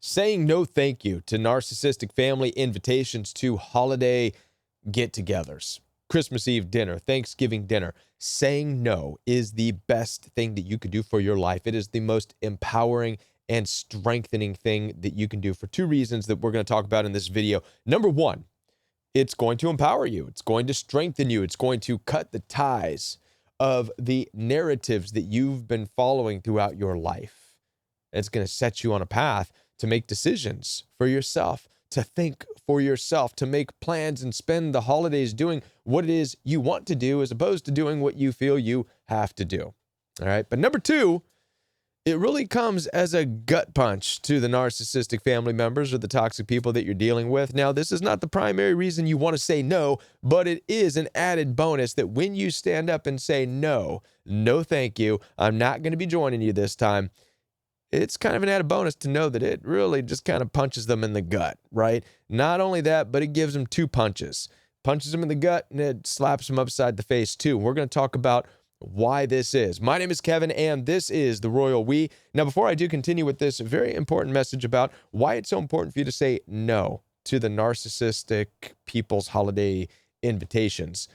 Saying no thank you to narcissistic family invitations to holiday get-togethers, Christmas Eve dinner, Thanksgiving dinner. Saying no is the best thing that you could do for your life. It is the most empowering and strengthening thing that you can do for two reasons that we're going to talk about in this video. Number one, it's going to empower you. It's going to strengthen you. It's going to cut the ties of the narratives that you've been following throughout your life. It's going to set you on a path to make decisions for yourself, to think for yourself, to make plans and spend the holidays doing what it is you want to do as opposed to doing what you feel you have to do. All right. But number two, it really comes as a gut punch to the narcissistic family members or the toxic people that you're dealing with. Now, this is not the primary reason you want to say no, but it is an added bonus that when you stand up and say no, no thank you, I'm not going to be joining you this time, it's kind of an added bonus to know that it really just kind of punches them in the gut, right? Not only that, but it gives them two punches. Punches them in the gut and it slaps them upside the face too. We're going to talk about why this is. My name is Kevin and this is The Royal We. Now, before I do continue with this very important message about why it's so important for you to say no to the narcissistic people's holiday invitations,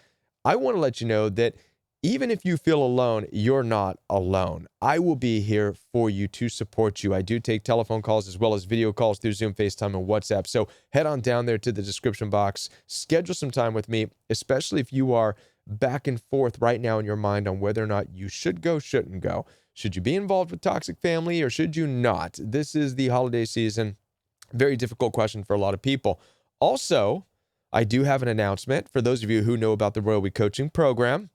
I want to let you know that even if you feel alone, you're not alone. I will be here for you to support you. I do take telephone calls as well as video calls through Zoom, FaceTime, and WhatsApp. So head on down there to the description box. Schedule some time with me, especially if you are back and forth right now in your mind on whether or not you should go, shouldn't go. Should you be involved with toxic family or should you not? This is the holiday season. Very difficult question for a lot of people. Also, I do have an announcement for those of you who know about the Royal We Coaching Program.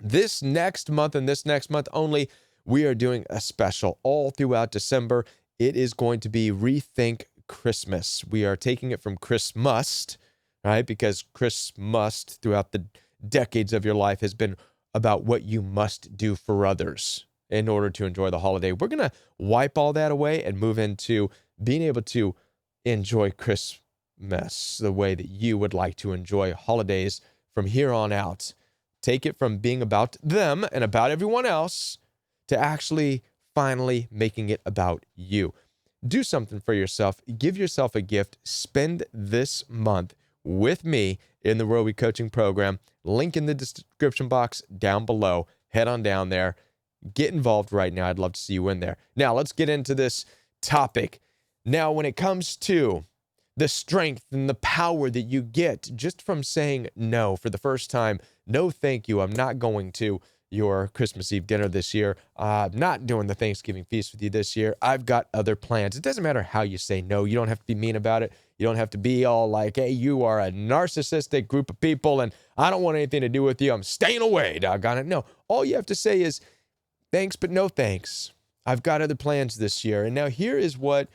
This next month and this next month only, we are doing a special all throughout December. It is going to be Rethink Christmas. We are taking it from Christmas, right? Because Christmas throughout the decades of your life has been about what you must do for others in order to enjoy the holiday. We're going to wipe all that away and move into being able to enjoy Christmas the way that you would like to enjoy holidays from here on out. Take it from being about them and about everyone else to actually finally making it about you. Do something for yourself. Give yourself a gift. Spend this month with me in the Royal We Coaching Program. Link in the description box down below. Head on down there. Get involved right now. I'd love to see you in there. Now, let's get into this topic. Now, when it comes to the strength and the power that you get just from saying no for the first time, no thank you, I'm not going to your Christmas Eve dinner this year. I'm not doing the Thanksgiving feast with you this year. I've got other plans. It doesn't matter how you say no. You don't have to be mean about it. You don't have to be all like, hey, you are a narcissistic group of people and I don't want anything to do with you. I'm staying away, doggone it. No, all you have to say is thanks, but no thanks. I've got other plans this year. And now here is what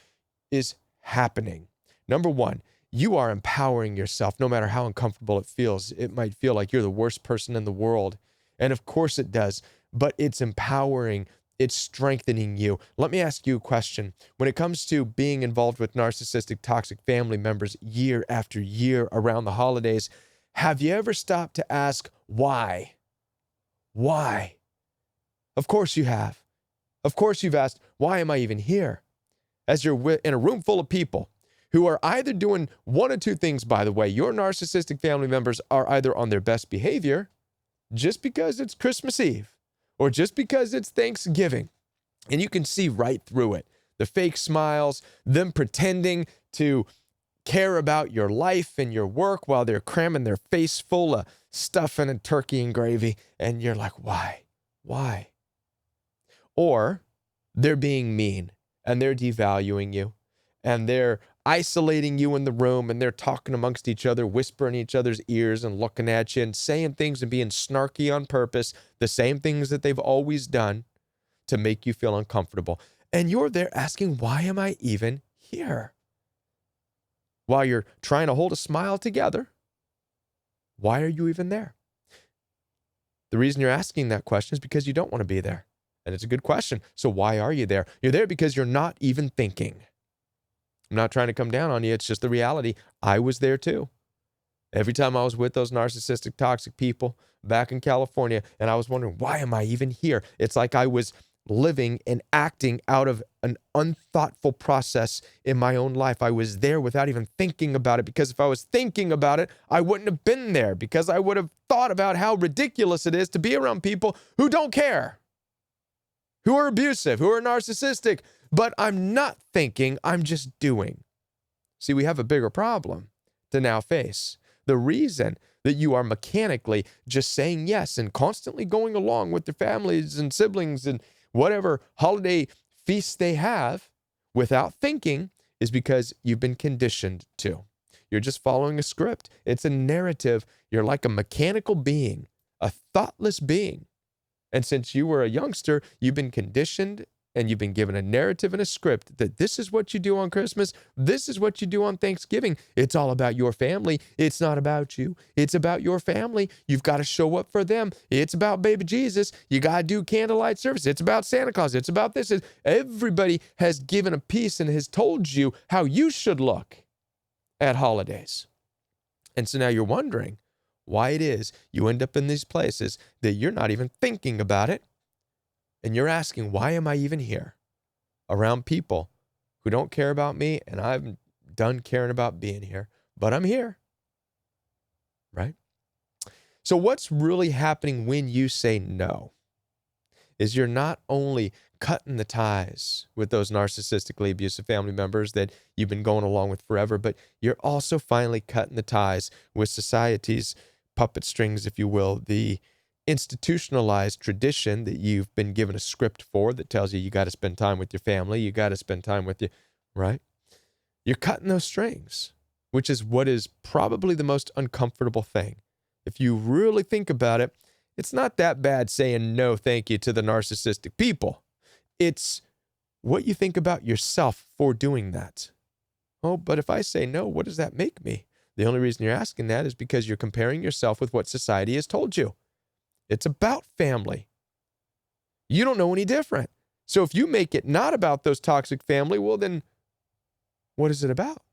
is happening. Number one, you are empowering yourself no matter how uncomfortable it feels. It might feel like you're the worst person in the world. And of course it does, but it's empowering. It's strengthening you. Let me ask you a question. When it comes to being involved with narcissistic, toxic family members year after year around the holidays, have you ever stopped to ask why? Why? Of course you have. Of course you've asked, why am I even here? As you're in a room full of people who are either doing one of two things, by the way. Your narcissistic family members are either on their best behavior just because it's Christmas Eve or just because it's Thanksgiving. And you can see right through it. The fake smiles, them pretending to care about your life and your work while they're cramming their face full of stuffing and turkey and gravy. And you're like, why? Why? Or they're being mean and they're devaluing you and they're isolating you in the room and they're talking amongst each other, whispering in each other's ears and looking at you and saying things and being snarky on purpose, the same things that they've always done to make you feel uncomfortable. And you're there asking, why am I even here? While you're trying to hold a smile together, why are you even there? The reason you're asking that question is because you don't want to be there. And it's a good question. So why are you there? You're there because you're not even thinking. I'm not trying to come down on you. It's just the reality. I was there too. Every time I was with those narcissistic, toxic people back in California, and I was wondering, why am I even here? It's like I was living and acting out of an unthoughtful process in my own life. I was there without even thinking about it, because if I was thinking about it, I wouldn't have been there, because I would have thought about how ridiculous it is to be around people who don't care, who are abusive, who are narcissistic. But I'm not thinking, I'm just doing. See, we have a bigger problem to now face. The reason that you are mechanically just saying yes and constantly going along with your families and siblings and whatever holiday feasts they have without thinking is because you've been conditioned to. You're just following a script. It's a narrative. You're like a mechanical being, a thoughtless being. And since you were a youngster, you've been conditioned and you've been given a narrative and a script that this is what you do on Christmas. This is what you do on Thanksgiving. It's all about your family. It's not about you. It's about your family. You've got to show up for them. It's about baby Jesus. You got to do candlelight service. It's about Santa Claus. It's about this. Everybody has given a piece and has told you how you should look at holidays. And so now you're wondering why it is you end up in these places that you're not even thinking about it. And you're asking, why am I even here around people who don't care about me, and I'm done caring about being here, but I'm here, right? So what's really happening when you say no is you're not only cutting the ties with those narcissistically abusive family members that you've been going along with forever, but you're also finally cutting the ties with society's puppet strings, if you will, the institutionalized tradition that you've been given a script for that tells you got to spend time with your family, you got to spend time with you, right? You're cutting those strings, which is what is probably the most uncomfortable thing. If you really think about it, it's not that bad saying no thank you to the narcissistic people. It's what you think about yourself for doing that. Oh, but if I say no, what does that make me? The only reason you're asking that is because you're comparing yourself with what society has told you. It's about family. You don't know any different. So if you make it not about those toxic family, well, then what is it about?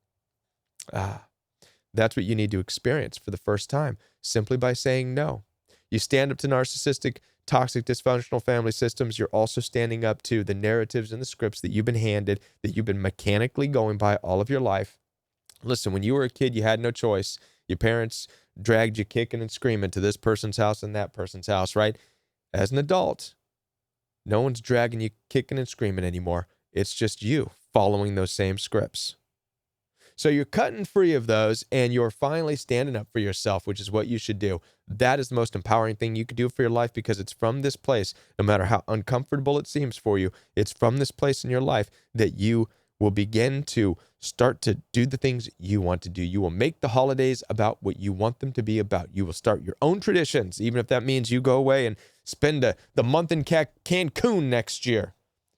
That's what you need to experience for the first time, simply by saying no. You stand up to narcissistic, toxic, dysfunctional family systems. You're also standing up to the narratives and the scripts that you've been handed, that you've been mechanically going by all of your life. Listen, when you were a kid, you had no choice. Your parents dragged you kicking and screaming to this person's house and that person's house, right? As an adult, no one's dragging you kicking and screaming anymore. It's just you following those same scripts. So you're cutting free of those and you're finally standing up for yourself, which is what you should do. That is the most empowering thing you could do for your life, because it's from this place, no matter how uncomfortable it seems for you, it's from this place in your life that you will begin to start to do the things you want to do. You will make the holidays about what you want them to be about. You will start your own traditions, even if that means you go away and spend the month in Cancun next year,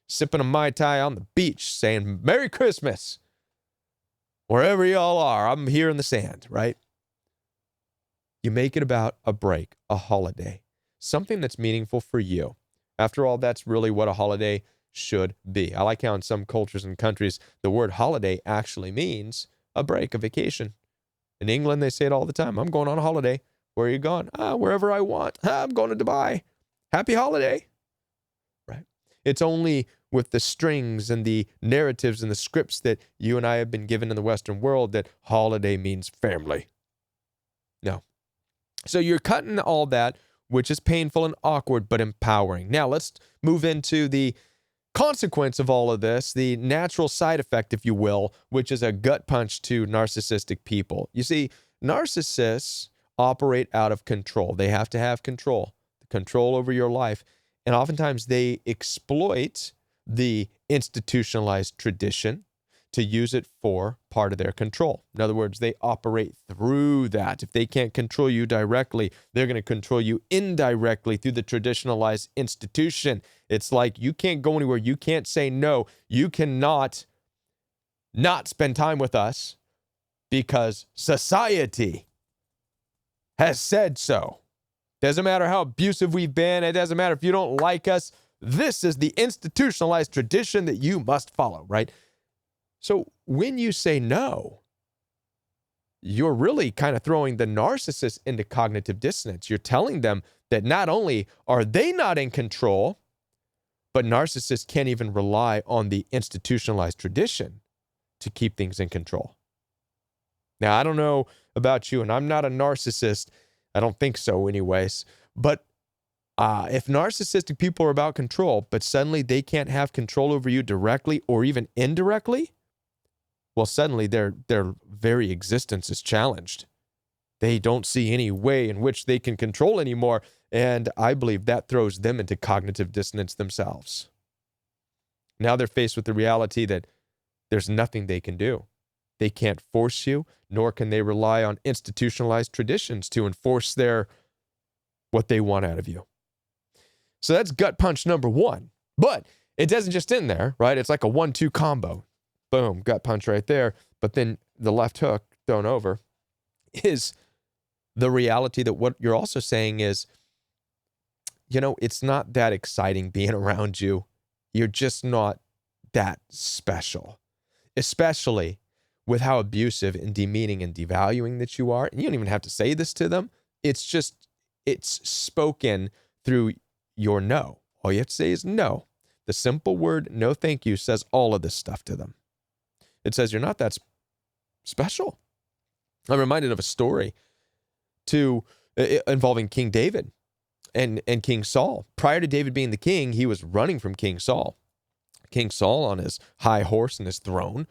sipping a Mai Tai on the beach, saying, Merry Christmas. Wherever y'all are, I'm here in the sand, right? You make it about a break, a holiday, something that's meaningful for you. After all, that's really what a holiday should be. I like how in some cultures and countries, the word holiday actually means a break, a vacation. In England, they say it all the time. I'm going on a holiday. Where are you going? Wherever I want. I'm going to Dubai. Happy holiday. Right? It's only with the strings and the narratives and the scripts that you and I have been given in the Western world that holiday means family. No. So you're cutting all that, which is painful and awkward, but empowering. Now let's move into the consequence of all of this, the natural side effect, if you will, which is a gut punch to narcissistic people. You see, narcissists operate out of control. They have to have control over your life. And oftentimes they exploit the institutionalized tradition to use it for part of their control. In other words, they operate through that. If they can't control you directly, they're going to control you indirectly through the traditionalized institution. It's like you can't go anywhere. You can't say no. You cannot not spend time with us because society has said so. Doesn't matter how abusive we've been. It doesn't matter if you don't like us. This is the institutionalized tradition that you must follow, right? So when you say no, you're really kind of throwing the narcissist into cognitive dissonance. You're telling them that not only are they not in control, But narcissists can't even rely on the institutionalized tradition to keep things in control. Now, I don't know about you, and I'm not a narcissist. I don't think so anyways. But if narcissistic people are about control, but suddenly they can't have control over you directly or even indirectly, well, suddenly their very existence is challenged. They don't see any way in which they can control anymore, and I believe that throws them into cognitive dissonance themselves. Now they're faced with the reality that there's nothing they can do. They can't force you, nor can they rely on institutionalized traditions to enforce what they want out of you. So that's gut punch number one. But it doesn't just end there, right? It's like a 1-2 combo. Boom, gut punch right there. But then the left hook thrown over is the reality that what you're also saying is, it's not that exciting being around you. You're just not that special, especially with how abusive and demeaning and devaluing that you are. And you don't even have to say this to them. It's spoken through your no. All you have to say is no. The simple word, no thank you, says all of this stuff to them. It says you're not that special. I'm reminded of a story involving King David and King Saul. Prior to David being the king, he was running from King Saul. King Saul, on his high horse and his throne,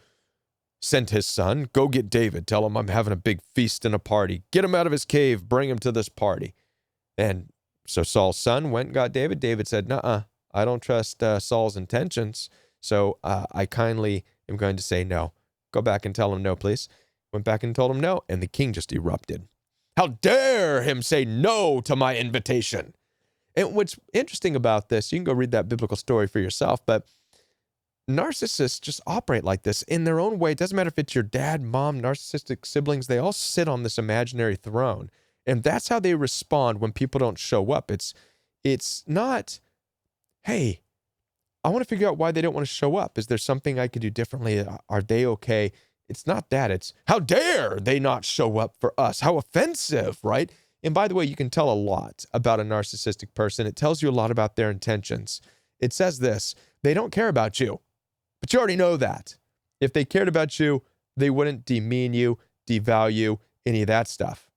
sent his son, go get David. Tell him I'm having a big feast and a party. Get him out of his cave. Bring him to this party. And so Saul's son went and got David. David said, nuh-uh, I don't trust Saul's intentions. So I kindly am going to say no. Go back and tell him no, please. Went back and told him no. And the king just erupted. How dare him say no to my invitation? And what's interesting about this, you can go read that biblical story for yourself, but narcissists just operate like this in their own way. It doesn't matter if it's your dad, mom, narcissistic siblings, they all sit on this imaginary throne. And that's how they respond when people don't show up. It's not, hey, I want to figure out why they don't want to show up. Is there something I could do differently? Are they okay? It's not that. It's how dare they not show up for us? How offensive, right? And by the way, you can tell a lot about a narcissistic person. It tells you a lot about their intentions. It says this, they don't care about you, but you already know that. If they cared about you, they wouldn't demean you, devalue, any of that stuff,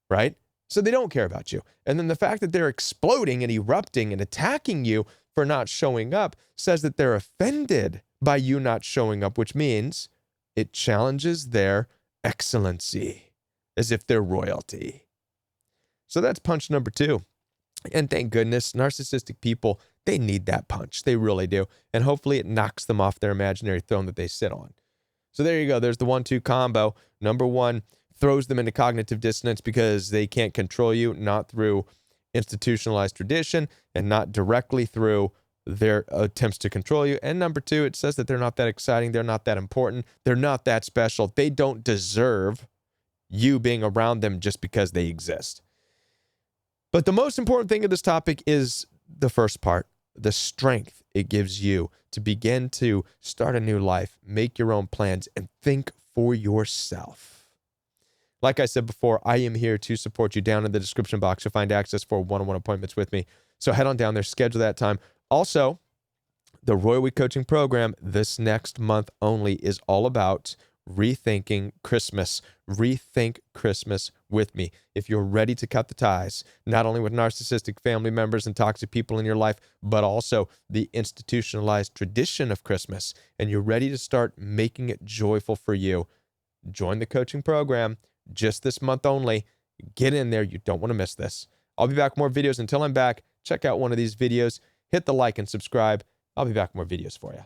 right? So they don't care about you. And then the fact that they're exploding and erupting and attacking you for not showing up says that they're offended by you not showing up, which means it challenges their excellency as if they're royalty. So that's punch number 2. And thank goodness, narcissistic people, they need that punch. They really do. And hopefully it knocks them off their imaginary throne that they sit on. So there you go. There's the 1-2 combo. Number 1, throws them into cognitive dissonance because they can't control you, not through institutionalized tradition and not directly through their attempts to control you. And number 2, it says that they're not that exciting. They're not that important. They're not that special. They don't deserve you being around them just because they exist. But the most important thing of this topic is the first part, the strength it gives you to begin to start a new life, make your own plans, and think for yourself. Like I said before, I am here to support you. Down in the description box, you'll find access for one-on-one appointments with me. So head on down there, schedule that time. Also, the Royal Week Coaching Program this next month only is all about rethinking Christmas. Rethink Christmas with me. If you're ready to cut the ties, not only with narcissistic family members and toxic people in your life, but also the institutionalized tradition of Christmas, and you're ready to start making it joyful for you, join the coaching program just this month only. Get in there. You don't want to miss this. I'll be back with more videos. Until I'm back, check out one of these videos. Hit the like and subscribe. I'll be back with more videos for you.